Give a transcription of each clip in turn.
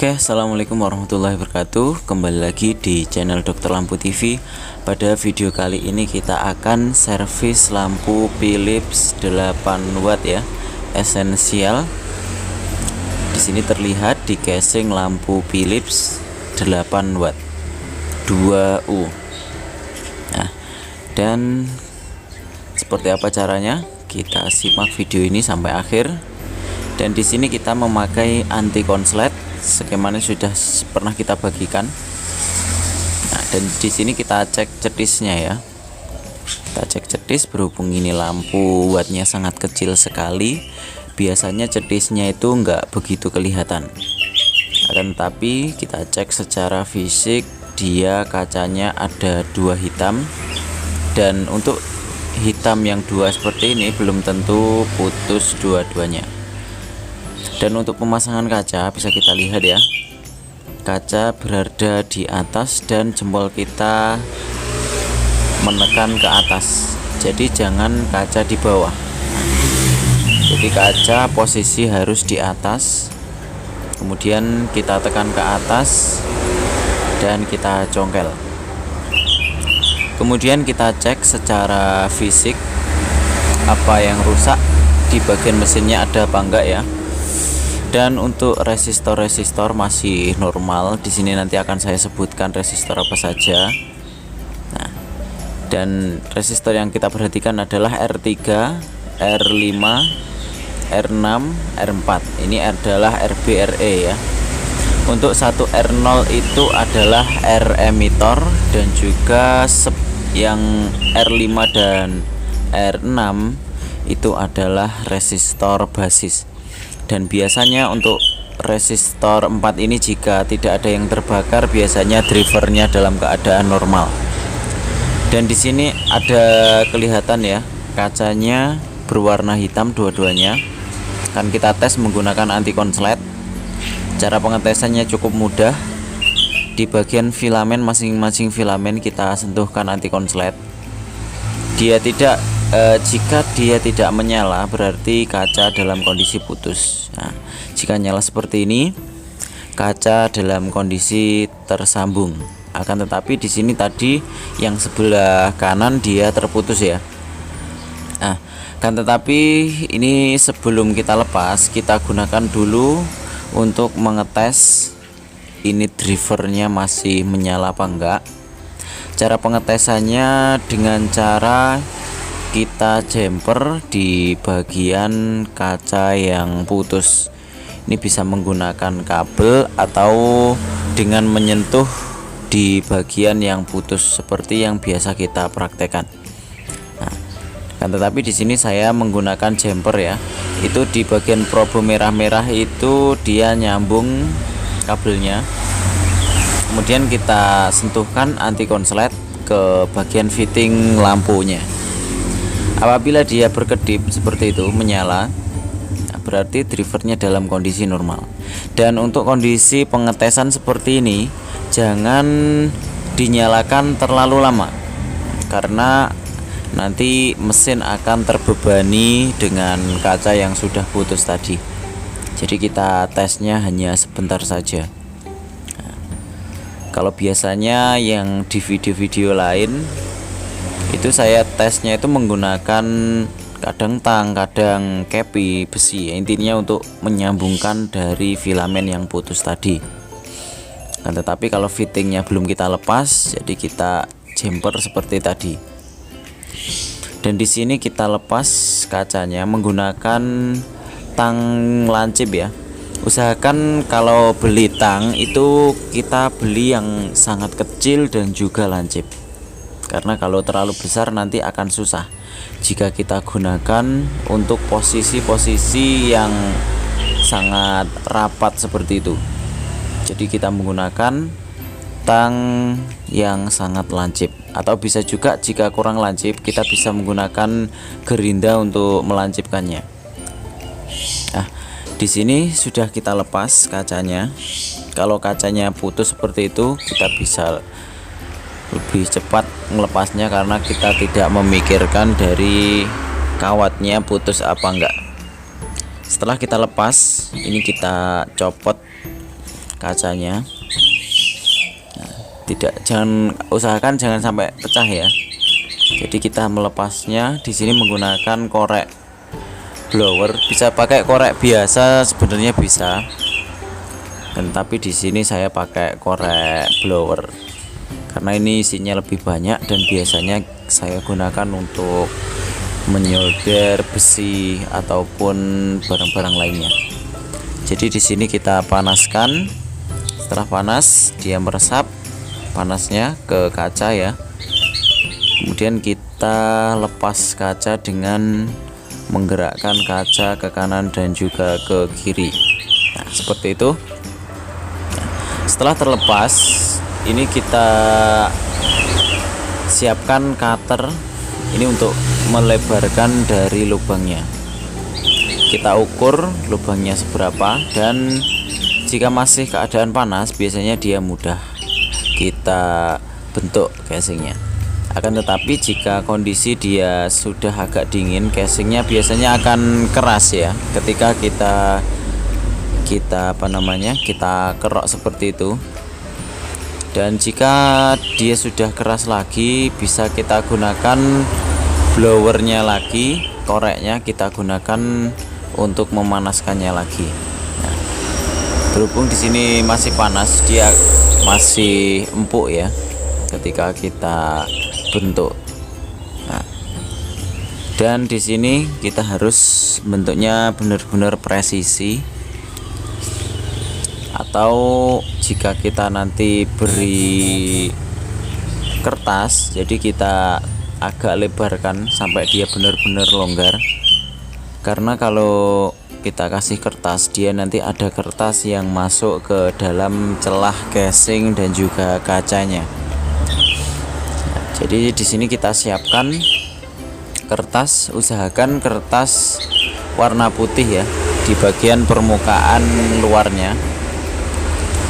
Oke, assalamualaikum warahmatullahi wabarakatuh. Kembali lagi di channel Dokter Lampu TV. Pada video kali ini kita akan servis lampu Philips 8 watt ya, esensial. Di sini terlihat di casing lampu Philips 8 watt 2U. Nah, dan seperti apa caranya? Kita simak video ini sampai akhir. Dan di sini kita memakai anti konslet, skemanya sudah pernah kita bagikan. Nah, dan di sini kita cek cetisnya ya. Kita cek cetis, berhubung ini lampu wattnya sangat kecil sekali, biasanya cetisnya itu enggak begitu kelihatan. Akan tetapi kita cek secara fisik, dia kacanya ada 2 hitam, dan untuk hitam yang 2 seperti ini belum tentu putus dua-duanya. Dan untuk pemasangan kaca bisa kita lihat ya, kaca berada di atas dan jempol kita menekan ke atas, jadi jangan kaca di bawah. Jadi kaca posisi harus di atas, kemudian kita tekan ke atas dan kita congkel. Kemudian kita cek secara fisik apa yang rusak di bagian mesinnya, ada apa enggak ya. Dan untuk resistor masih normal. Di sini nanti akan saya sebutkan resistor apa saja. Nah, dan resistor yang kita perhatikan adalah R3, R5, R6, R4. Ini adalah RB/RE ya. Untuk satu R0 itu adalah R emitor, dan juga yang R5 dan R6 itu adalah resistor basis. Dan biasanya untuk resistor 4 ini jika tidak ada yang terbakar, biasanya drivernya dalam keadaan normal. Dan di sini ada kelihatan ya, kacanya berwarna hitam dua-duanya. Kan kita tes menggunakan anti konslet. Cara pengetesannya cukup mudah. Di bagian filamen, masing-masing filamen kita sentuhkan anti konslet. Jika dia tidak menyala, berarti kaca dalam kondisi putus. Nah, jika nyala seperti ini, kaca dalam kondisi tersambung. Akan tetapi di sini tadi yang sebelah kanan dia terputus ya. Nah, kan tetapi ini sebelum kita lepas, kita gunakan dulu untuk mengetes ini drivernya masih menyala apa enggak. Cara pengetesannya dengan cara kita jumper di bagian kaca yang putus. Ini bisa menggunakan kabel atau dengan menyentuh di bagian yang putus seperti yang biasa kita praktekkan. Nah, kan tetapi di sini saya menggunakan jumper ya. Itu di bagian probe merah-merah itu dia nyambung kabelnya. Kemudian kita sentuhkan anti konslet ke bagian fitting lampunya. Apabila dia berkedip seperti itu, menyala, berarti drivernya dalam kondisi normal. Dan untuk kondisi pengetesan seperti ini, jangan dinyalakan terlalu lama, karena nanti mesin akan terbebani dengan kaca yang sudah putus tadi. Jadi kita tesnya hanya sebentar saja. Nah, kalau biasanya yang di video-video lain itu saya tesnya itu menggunakan kadang tang, kadang kepi besi, intinya untuk menyambungkan dari filamen yang putus tadi. Nah, tetapi kalau fittingnya belum kita lepas, jadi kita jumper seperti tadi. Dan di sini kita lepas kacanya menggunakan tang lancip ya. Usahakan kalau beli tang itu kita beli yang sangat kecil dan juga lancip, karena kalau terlalu besar nanti akan susah jika kita gunakan untuk posisi-posisi yang sangat rapat seperti itu. Jadi kita menggunakan tang yang sangat lancip, atau bisa juga jika kurang lancip kita bisa menggunakan gerinda untuk melancipkannya. Nah, di sini sudah kita lepas kacanya. Kalau kacanya putus seperti itu, kita bisa lebih cepat melepasnya karena kita tidak memikirkan dari kawatnya putus apa enggak. Setelah kita lepas, ini kita copot kacanya. Usahakan jangan sampai pecah ya. Jadi kita melepasnya di sini menggunakan korek blower, bisa pakai korek biasa sebenarnya bisa. Tapi di sini saya pakai korek blower karena ini isinya lebih banyak dan biasanya saya gunakan untuk menyolder besi ataupun barang-barang lainnya. Jadi di sini kita panaskan. Setelah panas, dia meresap panasnya ke kaca ya. Kemudian kita lepas kaca dengan menggerakkan kaca ke kanan dan juga ke kiri. Nah, seperti itu. Setelah terlepas, ini kita siapkan cutter ini untuk melebarkan dari lubangnya. Kita ukur lubangnya seberapa, dan jika masih keadaan panas biasanya dia mudah kita bentuk casingnya. Akan tetapi jika kondisi dia sudah agak dingin, casingnya biasanya akan keras ya ketika kita kerok seperti itu. Dan jika dia sudah keras lagi, bisa kita gunakan blowernya lagi, koreknya kita gunakan untuk memanaskannya lagi. Nah, berhubung di sini masih panas, dia masih empuk ya ketika kita bentuk. Nah, dan di sini kita harus bentuknya benar-benar presisi, atau jika kita nanti beri kertas, jadi kita agak lebarkan sampai dia benar-benar longgar. Karena kalau kita kasih kertas, dia nanti ada kertas yang masuk ke dalam celah casing dan juga kacanya. Nah, jadi di sini kita siapkan kertas, usahakan kertas warna putih ya di bagian permukaan luarnya.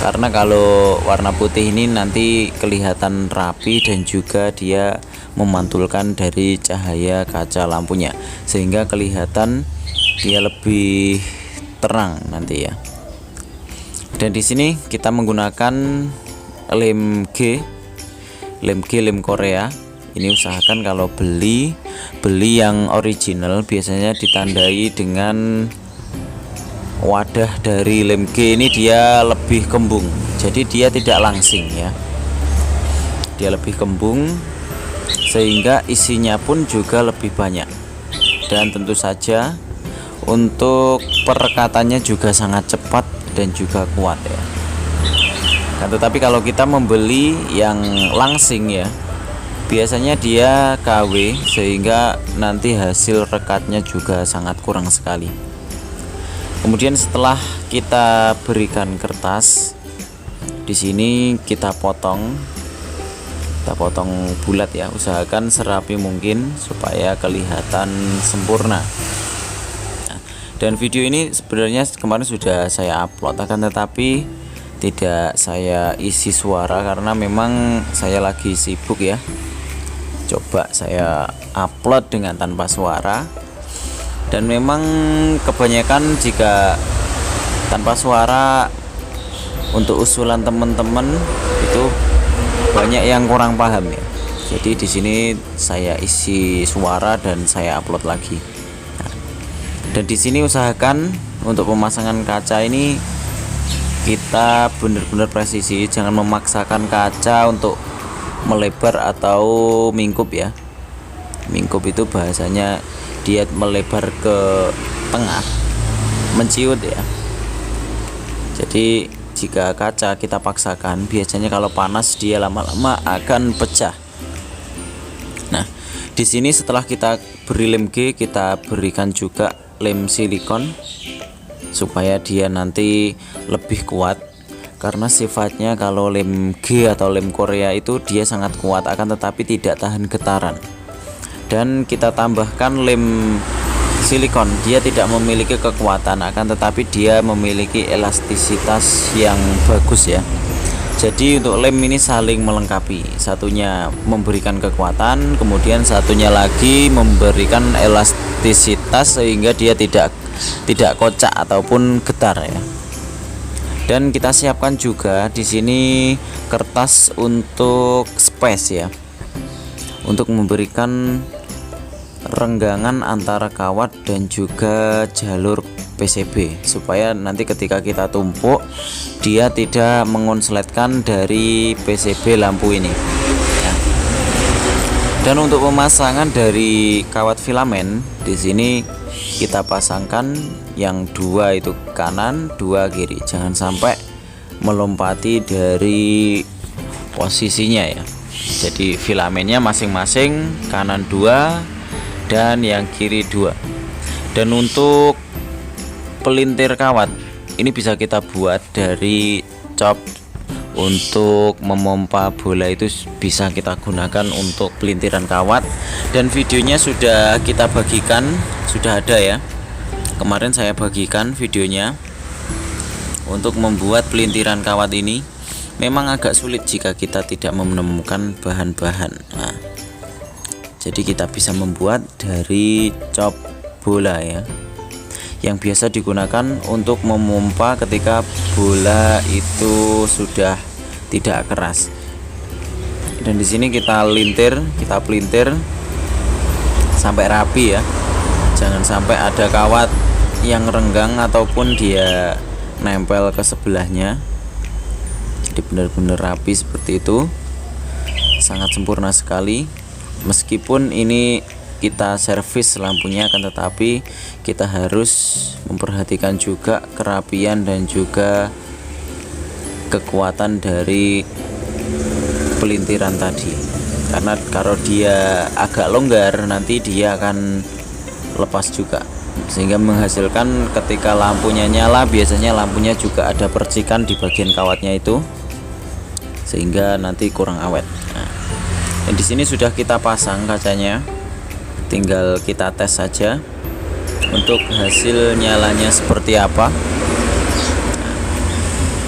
Karena kalau warna putih ini nanti kelihatan rapi dan juga dia memantulkan dari cahaya kaca lampunya, sehingga kelihatan dia lebih terang nanti ya. Dan di sini kita menggunakan lem Korea. Ini usahakan kalau beli yang original biasanya ditandai dengan wadah dari lem G ini dia lebih kembung, jadi dia tidak langsing ya, dia lebih kembung sehingga isinya pun juga lebih banyak, dan tentu saja untuk perekatannya juga sangat cepat dan juga kuat ya. Nah, tetapi kalau kita membeli yang langsing ya, biasanya dia KW sehingga nanti hasil rekatnya juga sangat kurang sekali. Kemudian setelah kita berikan kertas, di sini kita potong bulat ya. Usahakan serapi mungkin supaya kelihatan sempurna. Nah, dan video ini sebenarnya kemarin sudah saya upload, akan tetapi tidak saya isi suara karena memang saya lagi sibuk ya. Coba saya upload dengan tanpa suara. Dan memang kebanyakan jika tanpa suara untuk usulan teman-teman itu banyak yang kurang paham ya. Jadi di sini saya isi suara dan saya upload lagi. Nah, dan di sini usahakan untuk pemasangan kaca ini kita benar-benar presisi, jangan memaksakan kaca untuk melebar atau mingkup ya. Mingkup itu bahasanya dia melebar ke tengah, menciut ya. Jadi jika kaca kita paksakan, biasanya kalau panas dia lama-lama akan pecah. Nah, di sini setelah kita beri lem G, kita berikan juga lem silikon supaya dia nanti lebih kuat. Karena sifatnya kalau lem G atau lem Korea itu dia sangat kuat, akan tetapi tidak tahan getaran. Dan kita tambahkan lem silikon, dia tidak memiliki kekuatan, akan tetapi dia memiliki elastisitas yang bagus ya. Jadi untuk lem ini saling melengkapi, satunya memberikan kekuatan, kemudian satunya lagi memberikan elastisitas sehingga dia tidak kocak ataupun getar ya. Dan kita siapkan juga di sini kertas untuk space ya, untuk memberikan renggangan antara kawat dan juga jalur PCB, supaya nanti ketika kita tumpuk dia tidak mengonsletkan dari PCB lampu ini ya. Dan untuk pemasangan dari kawat filamen di sini kita pasangkan yang dua itu kanan, dua kiri, jangan sampai melompati dari posisinya ya. Jadi filamennya masing-masing kanan dua dan yang kiri dua. Dan untuk pelintir kawat ini bisa kita buat dari cop. Untuk memompa bola itu bisa kita gunakan untuk pelintiran kawat, dan videonya sudah kita bagikan, sudah ada ya, kemarin saya bagikan videonya. Untuk membuat pelintiran kawat ini memang agak sulit jika kita tidak menemukan bahan-bahan. Nah, jadi kita bisa membuat dari cop bola ya, yang biasa digunakan untuk memompa ketika bola itu sudah tidak keras. Dan di sini kita pelintir sampai rapi ya. Jangan sampai ada kawat yang renggang ataupun dia nempel ke sebelahnya. Jadi benar-benar rapi seperti itu. Sangat sempurna sekali. Meskipun ini kita servis lampunya, akan tetapi kita harus memperhatikan juga kerapian dan juga kekuatan dari pelintiran tadi, karena kalau dia agak longgar nanti dia akan lepas juga, sehingga menghasilkan ketika lampunya nyala biasanya lampunya juga ada percikan di bagian kawatnya itu, sehingga nanti kurang awet. Nah, dan di sini sudah kita pasang kacanya, tinggal kita tes saja untuk hasil nyalanya seperti apa.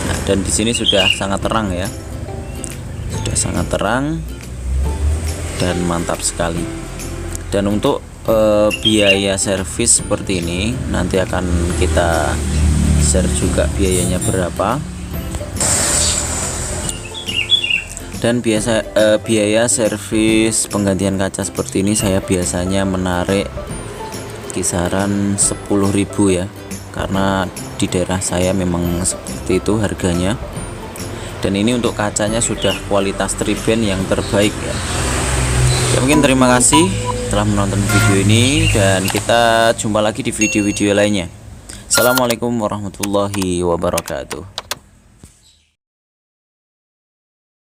Nah, dan di sini sudah sangat terang ya, sudah sangat terang dan mantap sekali. Dan untuk biaya servis seperti ini nanti akan kita share juga biayanya berapa. Dan biaya servis penggantian kaca seperti ini saya biasanya menarik kisaran 10.000 ya, karena di daerah saya memang seperti itu harganya. Dan ini untuk kacanya sudah kualitas triben yang terbaik ya. Ya mungkin terima kasih telah menonton video ini, dan kita jumpa lagi di video-video lainnya. Assalamualaikum warahmatullahi wabarakatuh.